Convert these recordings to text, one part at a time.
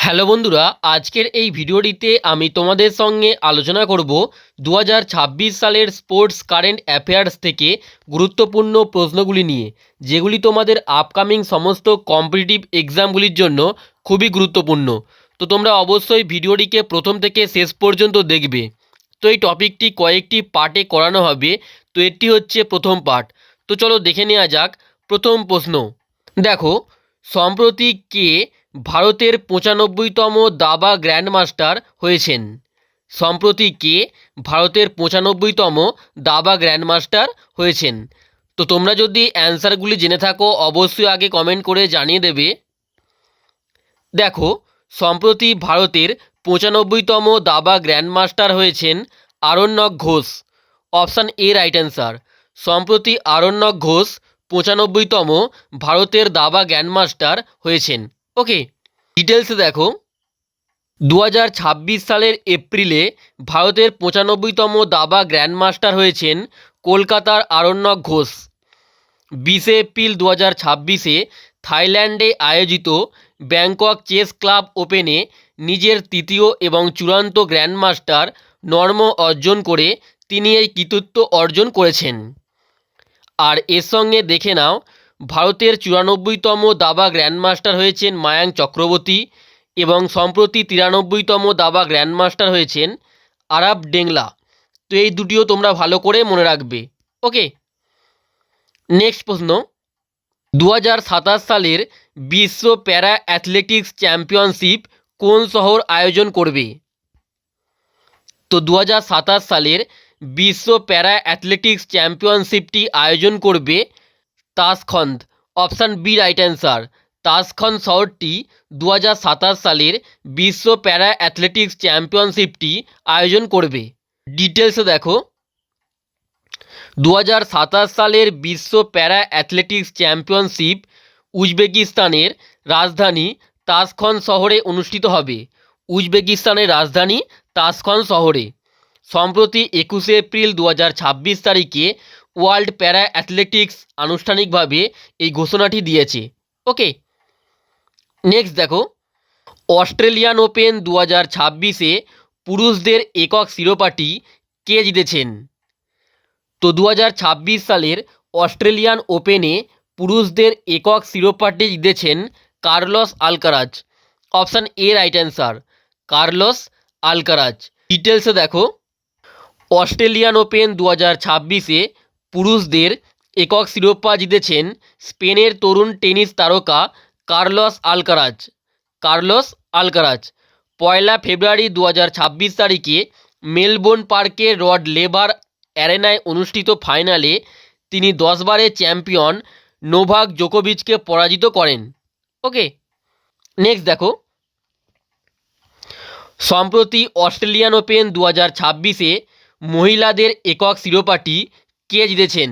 Hello বন্ধুরা, আজকের এই ভিডিওটিতে আমি তোমাদের সঙ্গে আলোচনা করব 2026 সালের স্পোর্টস কারেন্ট অ্যাফেয়ার্স থেকে গুরুত্বপূর্ণ প্রশ্নগুলি নিয়ে, যেগুলি তোমাদের আপকামিং সমস্ত কম্পিটিটিভ এক্সামগুলির জন্য খুবই গুরুত্বপূর্ণ। তো তোমরা অবশ্যই ভিডিওটিকে প্রথম থেকে শেষ পর্যন্ত দেখবে। তো এই টপিকটি কয়েকটি পার্টে করানো হবে। তো এটি হচ্ছে প্রথম পার্ট। তো চলো দেখে নেওয়া যাক। প্রথম প্রশ্ন দেখো, সম্প্রতি কে ভারতের 95তম দাবা গ্র্যান্ডমাস্টার হয়েছেন? সম্প্রতি কে ভারতের 95তম দাবা গ্র্যান্ডমাস্টার হয়েছেন? তো তোমরা যদি অ্যান্সারগুলি জেনে থাকো অবশ্যই আগে কমেন্ট করে জানিয়ে দেবে। দেখো, সম্প্রতি ভারতের 95তম দাবা গ্র্যান্ডমাস্টার হয়েছেন Aranyak Ghosh. Option A right answer. সম্প্রতি আরণ্যক ঘোষ 95তম ভারতের দাবা গ্র্যান্ডমাস্টার হয়েছেন। ওকে, ডিটেলসে দেখো। 2026 সালের এপ্রিলে ভারতের 95তম দাবা গ্র্যান্ডমাস্টার হয়েছেন কলকাতার আরণ্যক ঘোষ। 20 এপ্রিল 2026-এ থাইল্যান্ডে আয়োজিত ব্যাংকক চেস ক্লাব ওপেনে নিজের তৃতীয় এবং চূড়ান্ত গ্র্যান্ডমাস্টার নর্ম অর্জন করে তিনি এই কৃতিত্ব অর্জন করেছেন। আর এর সঙ্গে দেখে নাও, ভারতের 94তম দাবা গ্র্যান্ডমাস্টার হয়েছেন মায়াঙ্ক চক্রবর্তী এবং সম্প্রতি 93তম দাবা গ্র্যান্ডমাস্টার হয়েছেন আরাব ডেংলা। তো এই দুটিও তোমরা ভালো করে মনে রাখবে। ওকে, নেক্সট প্রশ্ন, 2027 সালের বিশ্ব প্যারা অ্যাথলেটিক্স চ্যাম্পিয়নশিপ কোন শহর আয়োজন করবে? তো 2027 সালের বিশ্ব প্যারা অ্যাথলেটিক্স চ্যাম্পিয়নশিপটি আয়োজন করবে Tashkent. Option B right answer. Tashkent শহরটি 2027 সালের বিশ্ব প্যারা অ্যাথলেটিক্স চ্যাম্পিয়নশিপটি আয়োজন করবে। ডিটেলসে দেখো। 2027 সালের বিশ্ব প্যারা অ্যাথলেটিক্স চ্যাম্পিয়নশিপ উজবেকিস্তানের রাজধানী তাশখন্দ শহরে অনুষ্ঠিত হবে। উজবেকিস্তানের রাজধানী তাশখন্দ শহরে। সম্প্রতি 21 এপ্রিল 2026 তারিখে ওয়ার্ল্ড প্যারা অ্যাথলেটিক্স আনুষ্ঠানিকভাবে এই ঘোষণাটি দিয়েছে। ওকে, নেক্সট দেখো, অস্ট্রেলিয়ান ওপেন 2026-এ পুরুষদের একক শিরোপাটি কে জিতেছেন? তো 2026 সালের অস্ট্রেলিয়ান ওপেনে পুরুষদের একক শিরোপাটি জিতেছেন Carlos Alcaraz. Option A right answer. Carlos Alcaraz. ডিটেলসে দেখো। অস্ট্রেলিয়ান ওপেন 2026-এ পুরুষদের একক শিরোপা জিতেছেন স্পেনের তরুণ টেনিস তারকা কার্লোস আলকারাজ। কার্লোস আলকারাজ 1 ফেব্রুয়ারি 2026 তারিখে মেলবোর্ন পার্কের রড লেভার অ্যারেনায় অনুষ্ঠিত ফাইনালে তিনি 10 বারের চ্যাম্পিয়ন নোভাক জোকোভিচকে পরাজিত করেন। ওকে, নেক্সট দেখো। সম্প্রতি অস্ট্রেলিয়ান ওপেন 2026-এ মহিলাদের একক শিরোপাটি কে জিতেছেন?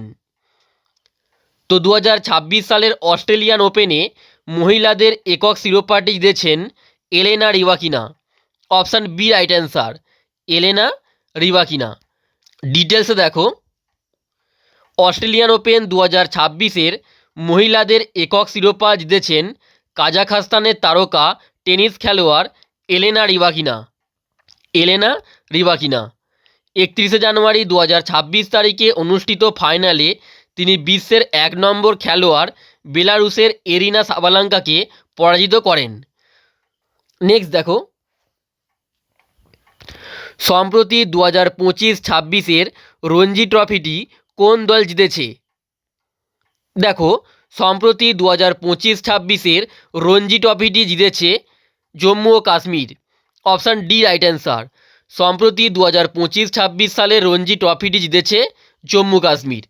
তো 2026 সালের অস্ট্রেলিয়ান ওপেনে মহিলাদের একক শিরোপাটি জিতেছেন Elena Rybakina. Option B right answer. Elena Rybakina. ডিটেলসে দেখো। অস্ট্রেলিয়ান ওপেন 2026-এর মহিলাদের একক শিরোপা জিতেছেন কাজাখস্তানের তারকা টেনিস খেলোয়াড় এলেনা রিবাকিনা। এলেনা রিবাকিনা 31 জানুয়ারি 2026 তারিখে অনুষ্ঠিত ফাইনালে তিনি বিশ্বের 1 নম্বর খেলোয়াড় বেলারুসের এরিনা সাবালাঙ্কাকে পরাজিত করেন। নেক্সট দেখো। সম্প্রতি 2025-26-এর রঞ্জি ট্রফিটি কোন দল জিতেছে? দেখো, সম্প্রতি 2025-26-এর রঞ্জি ট্রফিটি জিতেছে জম্মু ও Kashmir. Option D right answer. সম্প্রতি 2025-26 সালের রঞ্জি ট্রফিটি জিতেছে জম্মু কাশ্মীর।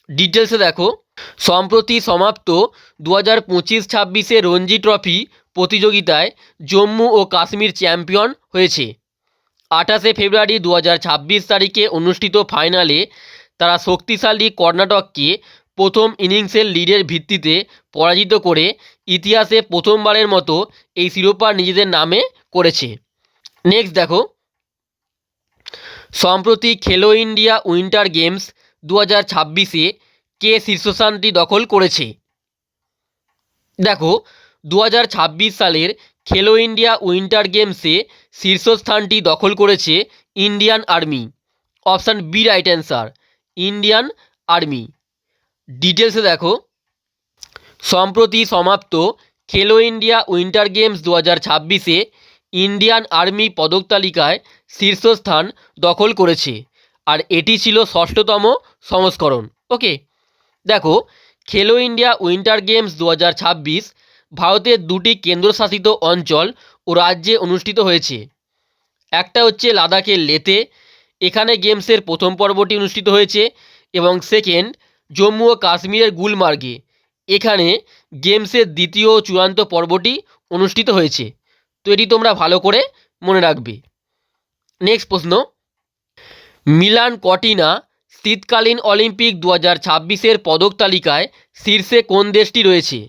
ডিটেলসে দেখো। সম্প্রতি সমাপ্ত 2025-26-এর রঞ্জি ট্রফি প্রতিযোগিতায় জম্মু ও কাশ্মীর চ্যাম্পিয়ন হয়েছে। 28 ফেব্রুয়ারি 2026 তারিখে অনুষ্ঠিত ফাইনালে তারা শক্তিশালী কর্ণাটককে প্রথম ইনিংসের লিডের ভিত্তিতে পরাজিত করে ইতিহাসে প্রথমবারের মতো এই শিরোপা নিজেদের নামে করেছে। নেক্সট দেখো। সম্প্রতি খেলো ইন্ডিয়া উইন্টার গেমস 2026-এ কে শীর্ষস্থানটি দখল করেছে? দেখো, 2026 সালের খেলো ইন্ডিয়া উইন্টার গেমসে শীর্ষস্থানটি দখল করেছে Indian army. Option B right answer, Indian army. ডিটেলসে দেখো, সম্প্রতি সমাপ্ত খেলো ইন্ডিয়া উইন্টার গেমস 2026-এ ইন্ডিয়ান আর্মি পদক তালিকায় শীর্ষস্থান দখল করেছে, আর এটি ছিল 6তম সংস্করণ। ওকে, দেখো, খেলো ইন্ডিয়া উইন্টার গেমস 2026 ভারতের দুটি কেন্দ্রশাসিত অঞ্চল ও রাজ্যে অনুষ্ঠিত হয়েছে। একটা হচ্ছে লাদাখের লেতে, এখানে গেমসের প্রথম পর্বটি অনুষ্ঠিত হয়েছে, এবং সেকেন্ড জম্মু ও কাশ্মীরের গুলমার্গে, এখানে গেমসের দ্বিতীয় ও চূড়ান্ত পর্বটি অনুষ্ঠিত হয়েছে। তো এটি তোমরা ভালো করে মনে রাখবে। নেক্সট প্রশ্ন, মিলান কর্টিনা শীতকালীন অলিম্পিক 2026-এর পদক তালিকায় শীর্ষে কোন দেশটি রয়েছে?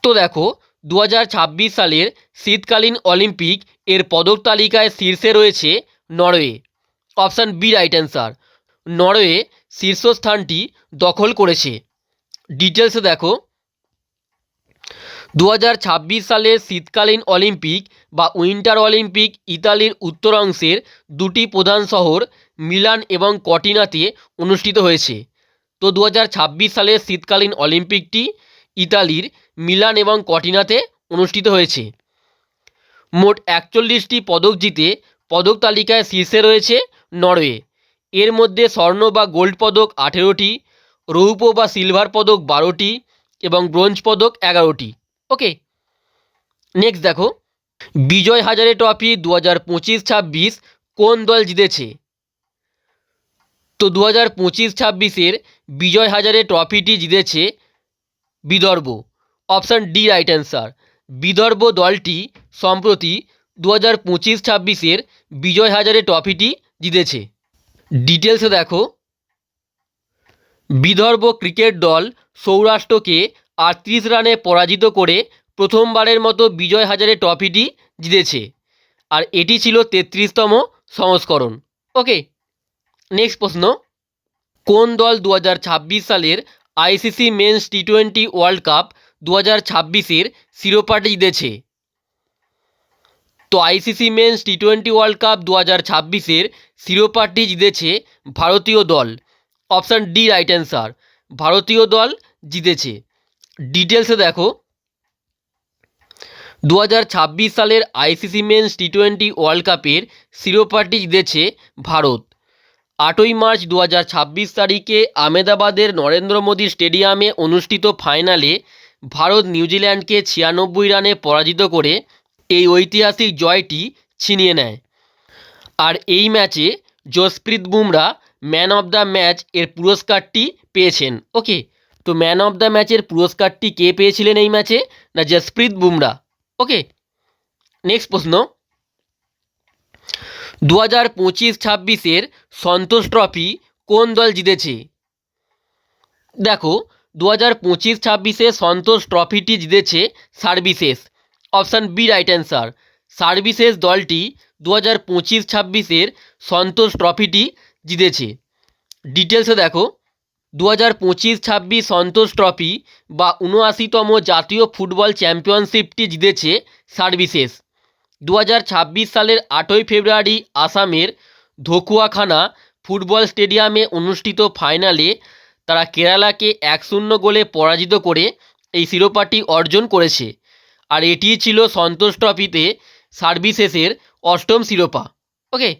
তো দেখো, 2026 সালের শীতকালীন অলিম্পিক এর পদক তালিকায় শীর্ষে রয়েছে Norway. Option B right answer, Norway শীর্ষস্থানটি দখল করেছে। ডিটেলসে দেখো, 2026 সালের শীতকালীন অলিম্পিক বা উইন্টার অলিম্পিক ইতালির উত্তরাংশের দুটি প্রধান শহর মিলান এবং কর্টিনাতে অনুষ্ঠিত হয়েছে। তো 2026 সালের শীতকালীন অলিম্পিকটি ইতালির মিলান এবং কর্টিনাতে অনুষ্ঠিত হয়েছে। মোট 41টি পদক জিতে পদক তালিকায় শীর্ষে রয়েছে নরওয়ে। এর মধ্যে স্বর্ণ বা গোল্ড পদক 18টি, রৌপ্য বা সিলভার পদক 12টি এবং ব্রোঞ্জ পদক 11টি। ওকে, নেক্সট দেখো, বিজয় হাজারে ট্রফি 2025-26 কোন দল জিতেছে? তো 2025-26-এর বিজয় হাজারে ট্রফিটি জিতেছে Vidarbha. Option D right answer, Vidarbha দলটি সম্প্রতি 2025-26-এর বিজয় হাজারে ট্রফিটি জিতেছে। ডিটেলসে দেখো, বিদর্ভ ক্রিকেট দল সৌরাষ্ট্রকে 38 রানে পরাজিত করে প্রথমবারের মতো বিজয় হাজারে ট্রফিটি জিতেছে, আর এটি ছিল 33তম সংস্করণ। ওকে, নেক্সট প্রশ্ন, কোন দল 2026 সালের আইসিসি মেন্স টি20 ওয়ার্ল্ড কাপ 2026-এর শিরোপাটি জিতেছে? তো আইসিসি মেন্স টি20 ওয়ার্ল্ড কাপ 2026-এর শিরোপাটি জিতেছে ভারতীয় দল। অপশান ডি রাইট অ্যান্সার, ভারতীয় দল জিতেছে। ডিটেলসে দেখো, 2026 সালের আইসিসি মেন্স টি20 ওয়ার্ল্ড কাপের শিরোপাটি জিতেছে ভারত। 8ই মার্চ 2026 তারিখে আহমেদাবাদের নরেন্দ্র মোদী স্টেডিয়ামে অনুষ্ঠিত ফাইনালে ভারত নিউজিল্যান্ডকে 96 রানে পরাজিত করে এই ঐতিহাসিক জয়টি ছিনিয়ে নেয়। আর এই ম্যাচে Jasprit Bumrah man of the match এর পুরস্কারটি পেয়েছেন। ওকে, তো ম্যান অফ দ্য ম্যাচের পুরস্কারটি কে পেয়েছিলেন এই ম্যাচে? না, জসপ্রীত বুমরা। ওকে, নেক্সট প্রশ্ন, 2025-26-এর সন্তোষ ট্রফি কোন দল জিতেছে? দেখো, 2025-26-এ সন্তোষ ট্রফিটি জিতেছে Services. Option B right answer, Services দলটি 2025-26-এর সন্তোষ ট্রফিটি জিতেছে। ডিটেলসে দেখো, 2025-26 সন্তোষ ট্রফি বা 79তম জাতীয় ফুটবল চ্যাম্পিয়নশিপটি জিতেছে সার্ভিসেস। 2026 সালের 8ই ফেব্রুয়ারি আসামের ধকুয়াখানা ফুটবল স্টেডিয়ামে অনুষ্ঠিত ফাইনালে তারা কেরালাকে 1-0 গোলে পরাজিত করে এই শিরোপাটি অর্জন করেছে, আর এটিই ছিল সন্তোষ ট্রফিতে সার্ভিসেসের 8ম শিরোপা। ওকে,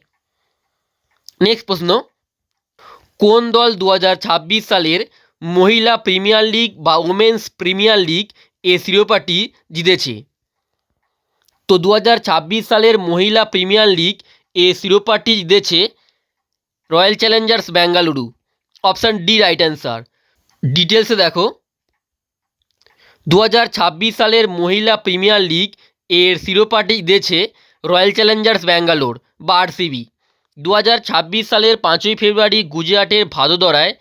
নেক্সট প্রশ্ন, কোন দল 2026 সালের মহিলা প্রিমিয়ার লিগ বা ওমেন্স প্রিমিয়ার লিগ এ শিরোপাটি জিতেছে? তো 2026 সালের মহিলা প্রিমিয়ার লিগ এ শিরোপাটি জিতেছে royal Challengers Bengaluru. Option D right answer. ডিটেলসে দেখো, 2026 সালের মহিলা প্রিমিয়ার লিগ এর শিরোপাটি জিতেছে রয়্যাল চ্যালেঞ্জার্স ব্যাঙ্গালোর বা আরসিবি। 2026 সালের 5ই ফেব্রুয়ারি গুজরাটের ভাদোদরায়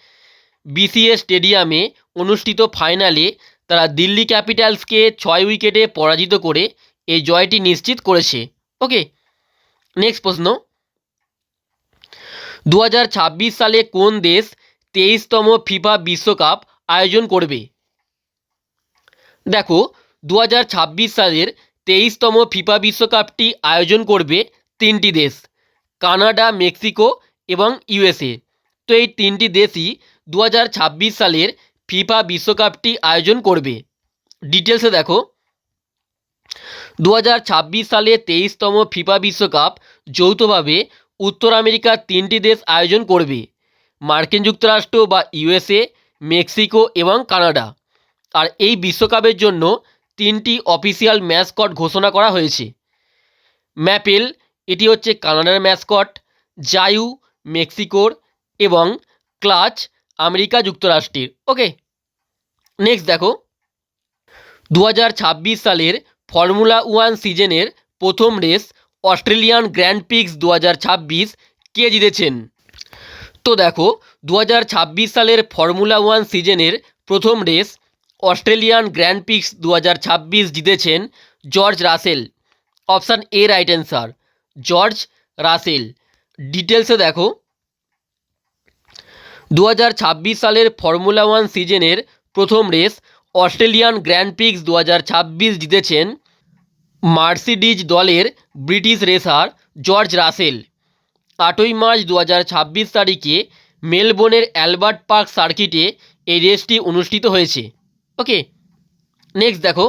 বিসিএ স্টেডিয়ামে অনুষ্ঠিত ফাইনালে তারা দিল্লি ক্যাপিটালসকে 6 উইকেটে পরাজিত করে এই জয়টি নিশ্চিত করেছে। ওকে, নেক্সট প্রশ্ন, 2026 সালে কোন দেশ 23তম ফিফা বিশ্বকাপ আয়োজন করবে? দেখো, সালের 23তম ফিফা বিশ্বকাপটি আয়োজন করবে তিনটি দেশ, কানাডা, মেক্সিকো এবং ইউএসএ। তো এই তিনটি দেশই 2026 সালের ফিফা বিশ্বকাপটি আয়োজন করবে। ডিটেলসে দেখো, 2026 সালে 23তম ফিফা বিশ্বকাপ যৌথভাবে উত্তর আমেরিকার তিনটি দেশ আয়োজন করবে, মার্কিন যুক্তরাষ্ট্র বা ইউএসএ, মেক্সিকো এবং কানাডা। আর এই বিশ্বকাপের জন্য তিনটি অফিসিয়াল ম্যাসকট ঘোষণা করা হয়েছে। ম্যাপেল, এটি হচ্ছে কানাডার ম্যাসকট, জায়ু মেক্সিকোর এবং ক্লাচ আমেরিকা যুক্তরাষ্ট্রের। ওকে, নেক্সট দেখো, 2026 সালের ফর্মুলা 1 সিজনের প্রথম রেস অস্ট্রেলিয়ান গ্র্যান্ড প্রিক্স 2026 কে জিতেছেন? তো দেখো, 2026 সালের ফর্মুলা 1 সিজনের প্রথম রেস অস্ট্রেলিয়ান গ্র্যান্ড প্রিক্স 2026 জিতেছেন George Russell. Option A right answer, George Russell. ডিটেলসে দেখো, 2026 সালের ফর্মুলা 1 সিজনের প্রথম রেস অস্ট্রেলিয়ান গ্র্যান্ড প্রিক্স 2026 জিতেছেন মার্সিডিজ দলের ব্রিটিশ রেসার জর্জ রাসেল। 8ই মার্চ 2026 তারিখে মেলবোর্নের অ্যালবার্ট পার্ক সার্কিটে এই রেসটি অনুষ্ঠিত হয়েছে। ওকে, নেক্সট দেখো,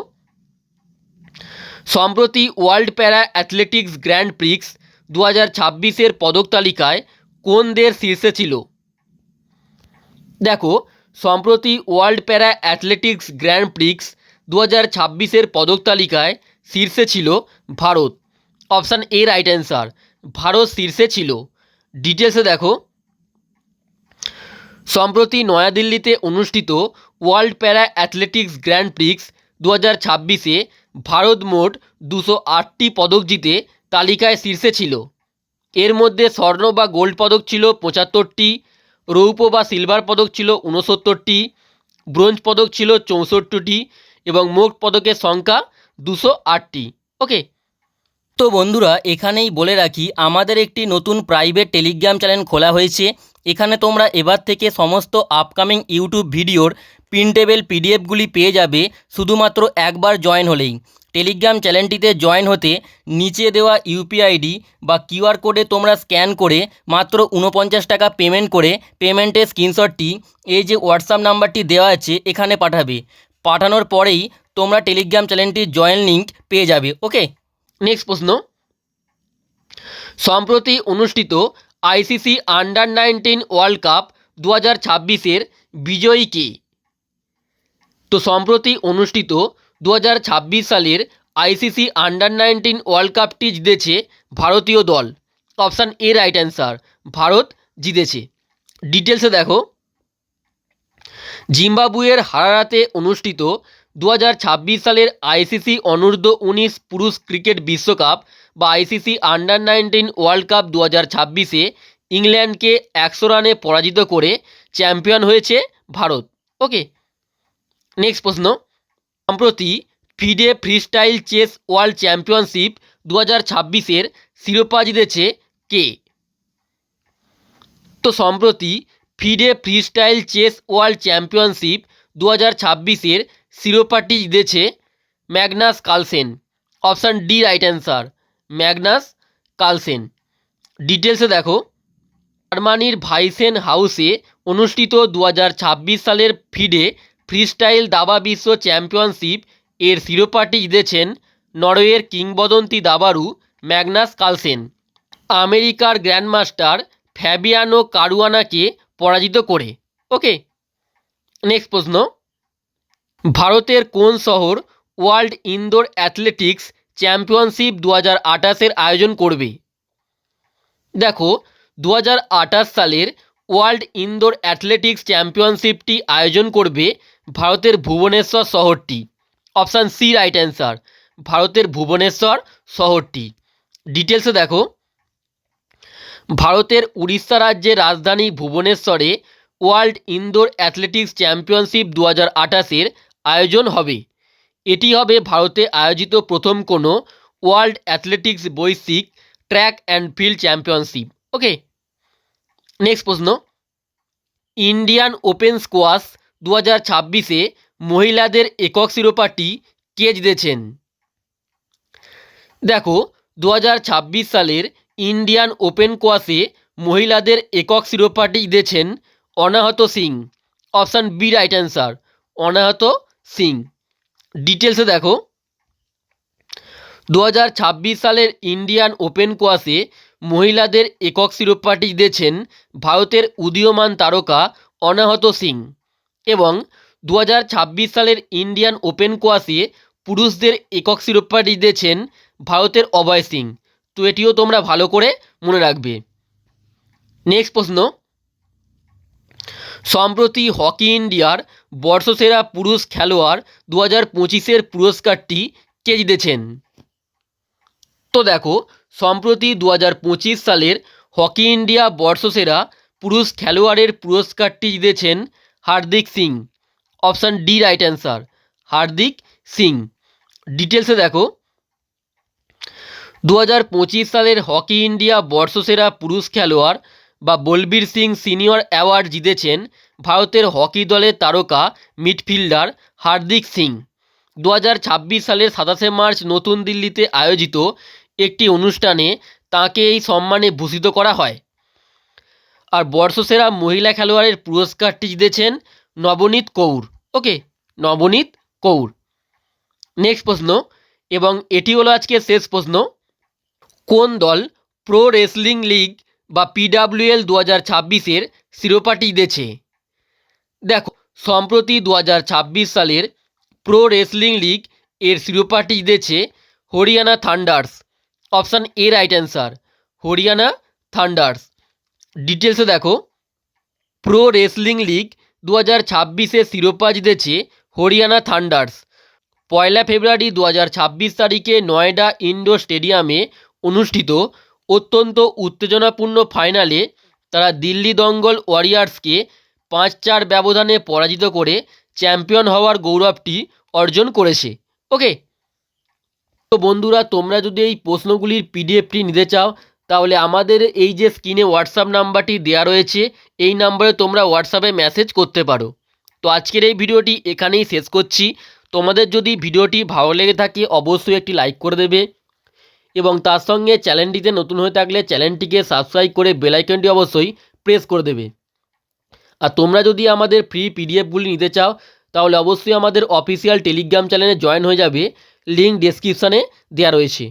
সম্প্রতি world para athletics grand Prix 2026-এর পদক তালিকায় কোন দেশ শীর্ষে ছিল? দেখো, সম্প্রতি world para athletics grand Prix 2026-এর পদক তালিকায় শীর্ষে ছিল Bharat. Option A right answer, Bharat শীর্ষে ছিল। ডিটেলসে দেখো, সম্প্রতি নয়াদিল্লিতে অনুষ্ঠিত world para athletics grand prix 2026-এ ভারত মোট 208টি পদক জিতে তালিকায় শীর্ষে ছিল। এর মধ্যে স্বর্ণ বা গোল্ড পদক ছিল 75টি, রৌপ্য বা সিলভার পদক ছিল 69টি, ব্রোঞ্জ পদক ছিল 64টি এবং মোট পদকের সংখ্যা 208টি। ওকে, তো বন্ধুরা, এখানেই বলে রাখি, আমাদের একটি নতুন প্রাইভেট টেলিগ্রাম চ্যানেল খোলা হয়েছে। এখানে তোমরা এবার থেকে সমস্ত আপকামিং ইউটিউব ভিডিওর প্রিন্টেবল পিডিএফগুলি পেয়ে যাবে শুধুমাত্র একবার জয়েন হলেই। টেলিগ্রাম চ্যানেলটিতে জয়েন হতে নিচে দেওয়া ইউপিআই আইডি বা কিউআর কোডে তোমরা স্ক্যান করে মাত্র 49 টাকা পেমেন্ট করে পেমেন্টের স্ক্রিনশটটি এই যে হোয়াটসঅ্যাপ নাম্বারটি দেওয়া আছে এখানে পাঠাবে। পাঠানোর পরেই তোমরা টেলিগ্রাম চ্যানেলটির জয়েন লিঙ্ক পেয়ে যাবে। ওকে, নেক্সট প্রশ্ন, সম্প্রতি অনুষ্ঠিত আইসিসি আন্ডার-19 ওয়ার্ল্ড কাপ 2026-এর বিজয়ী কে? তো সম্প্রতি অনুষ্ঠিত 2026 সালের আইসিসি আন্ডার-19 ওয়ার্ল্ড কাপটি জিতেছে ভারতীয় দল। Option A right answer, Bharat জিতেছে। ডিটেলসে দেখো, জিম্বাবুয়ের হারারাতে অনুষ্ঠিত 2026 সালের আইসিসি অনূর্ধ্ব-19 পুরুষ ক্রিকেট বিশ্বকাপ বা আইসিসি আন্ডার-19 ওয়ার্ল্ড কাপ 2026-এ ইংল্যান্ডকে 100 রানে পরাজিত করে চ্যাম্পিয়ন হয়েছে ভারত। ওকে, নেক্সট প্রশ্ন, সম্প্রতি ফিডে ফ্রিস্টাইল চেস ওয়ার্ল্ড চ্যাম্পিয়নশিপ 2026-এর শিরোপা জিতেছে কে? তো সম্প্রতি ফিডে ফ্রিস্টাইল চেস ওয়ার্ল্ড চ্যাম্পিয়নশিপ 2026-এর শিরোপাটি জিতেছে Magnus Carlsen. Option D right answer, Magnus Carlsen. ডিটেলসে দেখো, জার্মানির ভাইসেন হাউসে অনুষ্ঠিত 2026 সালের ফিডে ফ্রিস্টাইল দাবা বিশ্ব চ্যাম্পিয়নশিপ এর শিরোপাটি জিতেছেন নরওয়ের কিংবদন্তি দাবাড়ু ম্যাগনাস কার্লসেন আমেরিকার গ্র্যান্ডমাস্টার ফ্যাবিয়ানো কারুয়ানাকে পরাজিত করে। ওকে, নেক্সট প্রশ্ন, ভারতের কোন শহর ওয়ার্ল্ড ইনডোর অ্যাথলেটিক্স চ্যাম্পিয়নশিপ 2028-এর আয়োজন করবে? দেখো, 2028 সালের ওয়ার্ল্ড ইনডোর অ্যাথলেটিক্স চ্যাম্পিয়নশিপটি আয়োজন করবে ভারতের ভুবনেশ্বর শহরটি। অপশান সি রাইট অ্যান্সার, ভারতের ভুবনেশ্বর শহরটি। ডিটেলসে দেখো, ভারতের উড়িষ্যা রাজ্যের রাজধানী ভুবনেশ্বরে ওয়ার্ল্ড ইনডোর অ্যাথলেটিক্স চ্যাম্পিয়নশিপ 2028-এর আয়োজন হবে। এটি হবে ভারতে আয়োজিত প্রথম কোনো ওয়ার্ল্ড অ্যাথলেটিক্স বৈশ্বিক track and field championship. Okay, next প্রশ্ন, ইন্ডিয়ান ওপেন স্কোয়াশ 2026-এ মহিলাদের একক শিরোপাটি কে জিতেছেন? দেখো 2026 সালের ইন্ডিয়ান ওপেন কোয়াসে মহিলাদের একক শিরোপাটি জিতেছেন Anahat Singh. Option B right answer, Anahat Singh. ডিটেলসে দেখো 2026 সালের ইন্ডিয়ান ওপেন কোয়াসে মহিলাদের একক শিরোপাটি জিতেছেন ভারতের উদীয়মান তারকা অনাহত সিং এবং 2026 সালের ইন্ডিয়ান ওপেন কোয়াসে পুরুষদের একক শিরোপাটি জিতেছেন ভারতের অভয় সিং। তো এটিও তোমরা ভালো করে মনে রাখবে। নেক্সট প্রশ্ন, সম্প্রতি হকি ইন্ডিয়ার বর্ষসেরা পুরুষ খেলোয়াড় 2025-এর পুরস্কারটি কে জিতেছেন? তো দেখো সম্প্রতি 2025 সালের হকি ইন্ডিয়া বর্ষসেরা পুরুষ খেলোয়াড়ের পুরস্কারটি জিতেছেন Hardik Singh. Option D right answer, Hardik Singh. ডিটেলসে দেখো 2025 সালের হকি ইন্ডিয়া বর্ষসেরা পুরুষ খেলোয়াড় বা বলবীর সিং সিনিয়র অ্যাওয়ার্ড জিতেছেন ভারতের হকি দলের তারকা মিডফিল্ডার হার্দিক সিং। 2026 সালের 27শে মার্চ নতুন দিল্লিতে আয়োজিত একটি অনুষ্ঠানে তাকে এই সম্মানে ভূষিত করা হয়। আর বর্ষসেরা মহিলা খেলোয়াড়ের পুরস্কারটি জিতেছেন নবনীত কৌর। ওকে, নবনীত কৌর। নেক্সট প্রশ্ন, এবং এটি হলো আজকে শেষ প্রশ্ন, কোন দল প্রো রেসলিং লিগ বা PWL 2026-এর শিরোপাটি জিতেছে? দেখো সম্প্রতি 2026 সালের প্রো রেসলিং লিগ এর শিরোপাটি জিতেছে Haryana Thunders. Option A right answer, Haryana Thunders. ডিটেলসে দেখো প্রো রেসলিং লিগ 2026-এর শিরোপা জিতেছে হরিয়ানা থান্ডার্স। 1 ফেব্রুয়ারি 2026 তারিখে নয়ডা ইন্ডোর স্টেডিয়ামে অনুষ্ঠিত অত্যন্ত উত্তেজনাপূর্ণ ফাইনালে তারা দিল্লি দঙ্গল ওয়ারিয়ার্সকে 5-4 ব্যবধানে পরাজিত করে চ্যাম্পিয়ন হওয়ার গৌরবটি অর্জন করেছে। ওকে, তো বন্ধুরা তোমরা যদি এই প্রশ্নগুলির পিডিএফটি নিতে চাও তাহলে আমাদের এই যে স্ক্রিনে হোয়াটসঅ্যাপ নাম্বারটি দেওয়া রয়েছে এই নাম্বারে তোমরা হোয়াটসঅ্যাপে মেসেজ করতে পারো। তো আজকের এই ভিডিওটি এখানেই শেষ করছি। তোমাদের যদি ভিডিওটি ভালো লেগে থাকে অবশ্যই একটি লাইক করে দেবে এবং তার সঙ্গে চ্যানেলটিতে নতুন হয়ে থাকলে চ্যানেলটিকে সাবস্ক্রাইব করে বেল আইকনটি অবশ্যই প্রেস করে দেবে। আর তোমরা যদি আমাদের ফ্রি পিডিএফগুলি নিতে চাও তাহলে অবশ্যই আমাদের অফিসিয়াল টেলিগ্রাম চ্যানেলে জয়েন হয়ে যাবে, লিঙ্ক ডেসক্রিপশানে দেওয়া রয়েছে।